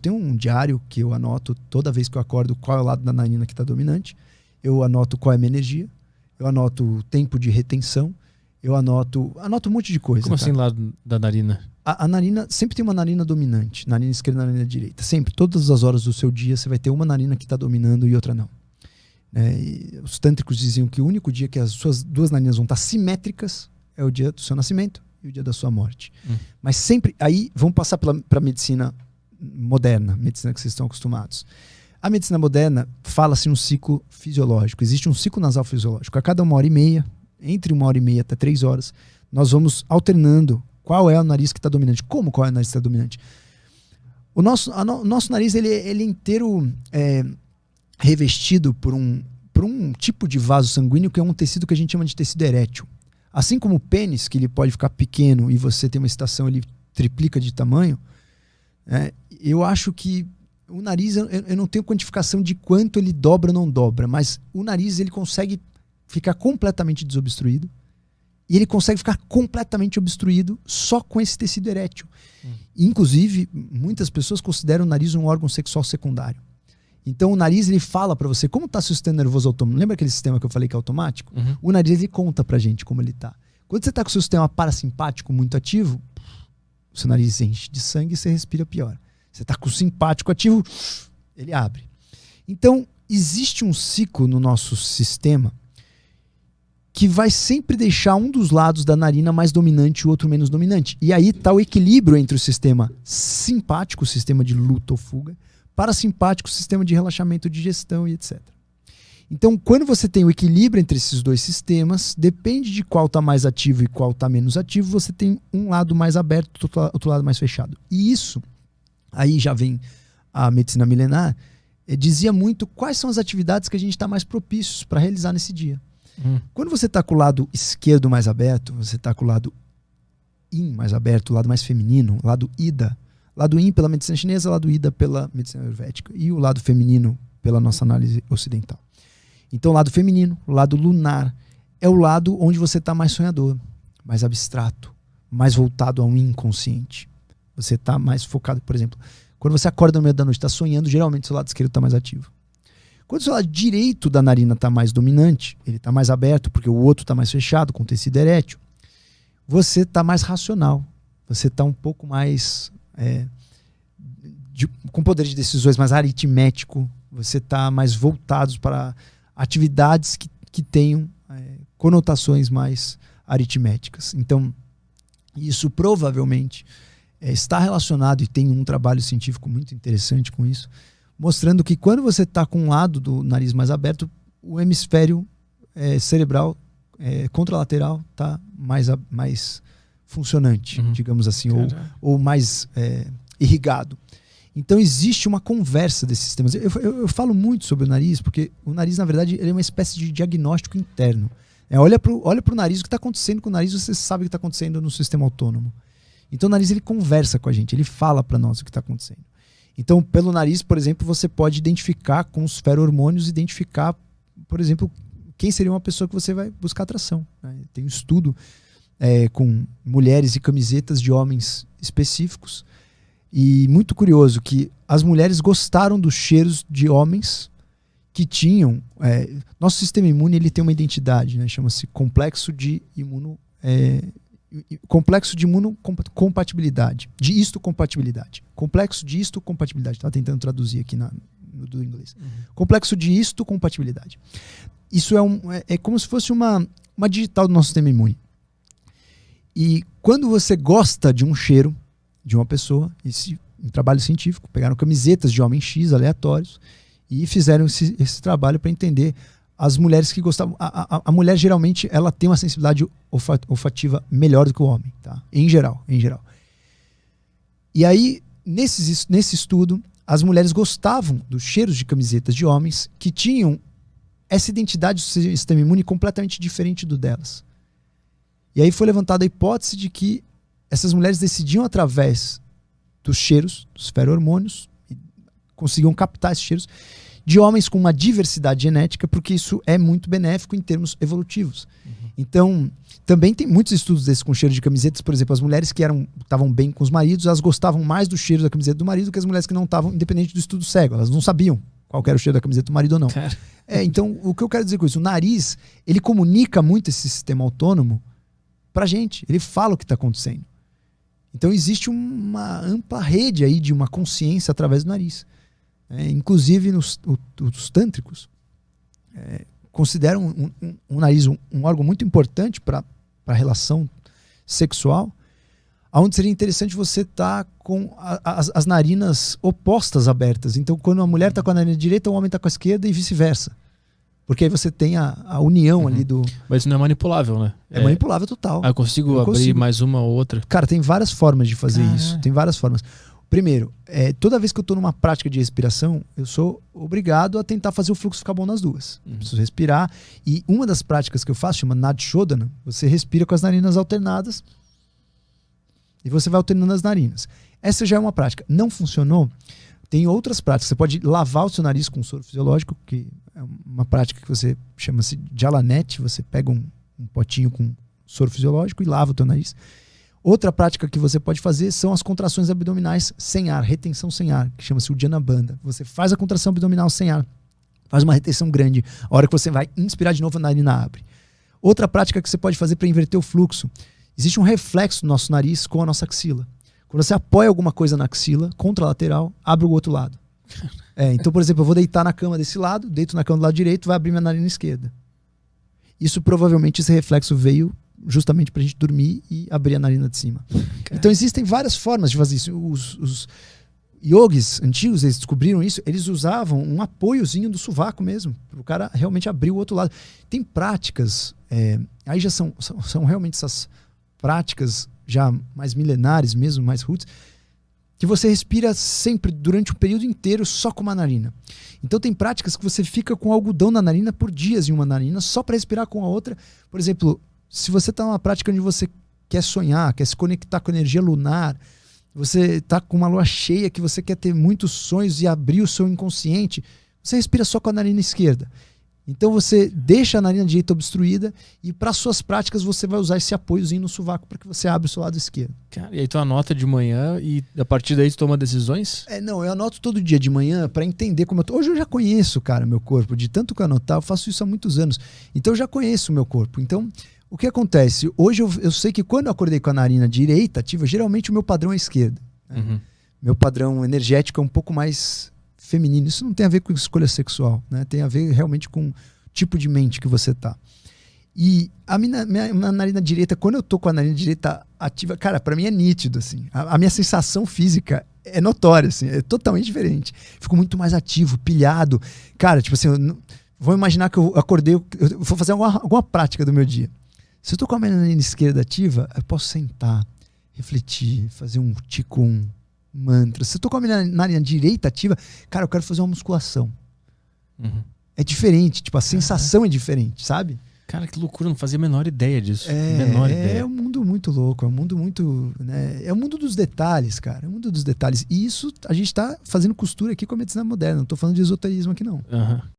Tem um diário que eu anoto toda vez que eu acordo qual é o lado da narina que está dominante. Eu anoto qual é a minha energia. Eu anoto o tempo de retenção. Eu anoto um monte de coisa. Como assim lado da narina? A narina, sempre tem uma narina dominante. Narina esquerda e narina direita. Sempre, todas as horas do seu dia, você vai ter uma narina que está dominando e outra não. E os tântricos diziam que o único dia que as suas duas narinas vão estar simétricas é o dia do seu nascimento e o dia da sua morte. Mas sempre, aí vamos passar para a medicina moderna, medicina que vocês estão acostumados. A medicina moderna fala-se um ciclo fisiológico. Existe um ciclo nasal fisiológico. A cada 1h30, entre 1h30 até 3 horas, nós vamos alternando qual é o nariz que está dominante. Como qual é o nariz que está dominante? O nosso nariz ele é inteiro revestido por um tipo de vaso sanguíneo que é um tecido que a gente chama de tecido erétil. Assim como o pênis, que ele pode ficar pequeno e você tem uma excitação, ele triplica de tamanho, eu acho que o nariz, eu não tenho quantificação de quanto ele dobra ou não dobra, mas o nariz ele consegue ficar completamente desobstruído e ele consegue ficar completamente obstruído só com esse tecido erétil. Inclusive, muitas pessoas consideram o nariz um órgão sexual secundário. Então o nariz ele fala para você como está seu sistema nervoso autônomo. Lembra aquele sistema que eu falei que é automático? O nariz ele conta pra gente como ele tá. Quando você tá com o seu sistema parasimpático muito ativo, o seu nariz enche de sangue e você respira pior. Você tá com o simpático ativo, ele abre. Então existe um ciclo no nosso sistema que vai sempre deixar um dos lados da narina mais dominante e o outro menos dominante. E aí tá o equilíbrio entre o sistema simpático, o sistema de luta ou fuga, parasimpático, sistema de relaxamento, digestão e etc. Então, quando você tem o equilíbrio entre esses dois sistemas, depende de qual está mais ativo e qual está menos ativo, você tem um lado mais aberto, outro lado mais fechado. E isso, aí já vem a medicina milenar, dizia muito quais são as atividades que a gente está mais propícios para realizar nesse dia. Quando você está com o lado esquerdo mais aberto, você está com o lado yin mais aberto, o lado mais feminino, o lado ida. Lado yin pela medicina chinesa, lado ida pela medicina ayurvédica. E o lado feminino pela nossa análise ocidental. Então o lado feminino, o lado lunar, é o lado onde você está mais sonhador, mais abstrato, mais voltado ao inconsciente. Você está mais focado, por exemplo, quando você acorda no meio da noite, está sonhando, geralmente seu lado esquerdo está mais ativo. Quando o seu lado direito da narina está mais dominante, ele está mais aberto, porque o outro está mais fechado, com tecido erétil, você está mais racional. Você está um pouco mais... com poder de decisões mais aritmético. Você está mais voltado para atividades que tenham conotações mais aritméticas. Então, isso provavelmente está relacionado, e tem um trabalho científico muito interessante com isso, mostrando que quando você está com um lado do nariz mais aberto, o hemisfério cerebral contralateral está mais funcionante, digamos assim, ou mais irrigado. Então existe uma conversa desses sistemas. Eu falo muito sobre o nariz, porque o nariz, na verdade, ele é uma espécie de diagnóstico interno. Olha pro nariz, o que está acontecendo com o nariz, você sabe o que está acontecendo no sistema autônomo. Então o nariz ele conversa com a gente, ele fala para nós o que está acontecendo. Então, pelo nariz, por exemplo, você pode identificar com os ferormônios, identificar, por exemplo, quem seria uma pessoa que você vai buscar atração. Tem um estudo com mulheres e camisetas de homens específicos. E muito curioso que as mulheres gostaram dos cheiros de homens que tinham... nosso sistema imune ele tem uma identidade, né? Chama-se complexo de imunocompatibilidade, de histocompatibilidade. Complexo de histocompatibilidade. Estava tentando traduzir aqui do inglês. Complexo de histocompatibilidade. Isso é como se fosse uma digital do nosso sistema imune. E quando você gosta de um cheiro de uma pessoa, em trabalho científico, pegaram camisetas de homens X aleatórios e fizeram esse trabalho para entender as mulheres que gostavam. A mulher geralmente ela tem uma sensibilidade olfativa melhor do que o homem, tá? Em geral. E aí, nesse estudo, as mulheres gostavam dos cheiros de camisetas de homens que tinham essa identidade do sistema imune completamente diferente do delas. E aí foi levantada a hipótese de que essas mulheres decidiam através dos cheiros, dos ferormônios, conseguiam captar esses cheiros, de homens com uma diversidade genética, porque isso é muito benéfico em termos evolutivos. Então, também tem muitos estudos desses com cheiro de camisetas. Por exemplo, as mulheres que estavam bem com os maridos, elas gostavam mais do cheiro da camiseta do marido do que as mulheres que não estavam, independente do estudo cego. Elas não sabiam qual era o cheiro da camiseta do marido ou não. Então, o que eu quero dizer com isso? O nariz, ele comunica muito esse sistema autônomo pra gente. Ele fala o que está acontecendo. Então, existe uma ampla rede aí de uma consciência através do nariz. Inclusive, os tântricos consideram um nariz um órgão muito importante para a relação sexual, onde seria interessante você estar com as narinas opostas abertas. Então, quando a mulher está com a narina direita, o homem está com a esquerda e vice-versa. Porque aí você tem a união ali do... Mas isso não é manipulável, né? É manipulável total. Eu consigo abrir mais uma ou outra? Cara, tem várias formas de fazer isso. Tem várias formas. Primeiro, toda vez que eu estou numa prática de respiração, eu sou obrigado a tentar fazer o fluxo ficar bom nas duas. Preciso respirar. E uma das práticas que eu faço, chama Nadi Shodhana, você respira com as narinas alternadas e você vai alternando as narinas. Essa já é uma prática. Não funcionou? Tem outras práticas. Você pode lavar o seu nariz com soro fisiológico, que é uma prática que você chama-se Jalanet. Você pega um potinho com soro fisiológico e lava o teu nariz. Outra prática que você pode fazer são as contrações abdominais sem ar, retenção sem ar, que chama-se Uddiyana Bandha. Você faz a contração abdominal sem ar, faz uma retenção grande. A hora que você vai inspirar de novo, a narina abre. Outra prática que você pode fazer para inverter o fluxo. Existe um reflexo do nosso nariz com a nossa axila. Quando você apoia alguma coisa na axila, contralateral, abre o outro lado. Então, por exemplo, eu vou deitar na cama desse lado, deito na cama do lado direito, vai abrir minha narina esquerda. Isso provavelmente, esse reflexo veio justamente pra gente dormir e abrir a narina de cima. Então existem várias formas de fazer isso. Os yogis antigos, eles descobriram isso, eles usavam um apoiozinho do sovaco mesmo, para o cara realmente abrir o outro lado. Tem práticas, aí já são realmente essas práticas já mais milenares mesmo, mais roots, que você respira sempre, durante o período inteiro, só com uma narina. Então tem práticas que você fica com algodão na narina por dias em uma narina, só para respirar com a outra. Por exemplo, se você está numa prática onde você quer sonhar, quer se conectar com a energia lunar, você está com uma lua cheia que você quer ter muitos sonhos e abrir o seu inconsciente, você respira só com a narina esquerda. Então você deixa a narina direita obstruída e para suas práticas você vai usar esse apoiozinho no sovaco para que você abra o seu lado esquerdo. Cara, e aí tu anota de manhã e a partir daí tu toma decisões? Não, eu anoto todo dia de manhã para entender como eu tô. Hoje eu já conheço, cara, meu corpo. De tanto que eu anotar, eu faço isso há muitos anos. Então eu já conheço o meu corpo. Então, o que acontece? Hoje eu sei que quando eu acordei com a narina direita ativa, geralmente o meu padrão é esquerda. Meu padrão energético é um pouco mais feminino. Isso não tem a ver com escolha sexual, né? Tem a ver realmente com o tipo de mente que você tá. E a minha narina direita, quando eu tô com a narina direita ativa, cara, pra mim é nítido, assim. A minha sensação física é notória, assim, é totalmente diferente. Fico muito mais ativo, pilhado. Cara, tipo assim, vou imaginar que eu acordei, eu vou fazer alguma prática do meu dia. Se eu tô com a minha narina esquerda ativa, eu posso sentar, refletir, fazer um Qigong, mantra. Se eu tô com a minha narina direita ativa, cara, eu quero fazer uma musculação. É diferente, tipo, a sensação é diferente, sabe? Cara, que loucura, não fazia a menor ideia disso. Menor ideia. É um mundo muito louco, é um mundo muito, né? É o mundo dos detalhes, cara, é o mundo dos detalhes. E isso, a gente tá fazendo costura aqui com a medicina moderna, não tô falando de esoterismo aqui não.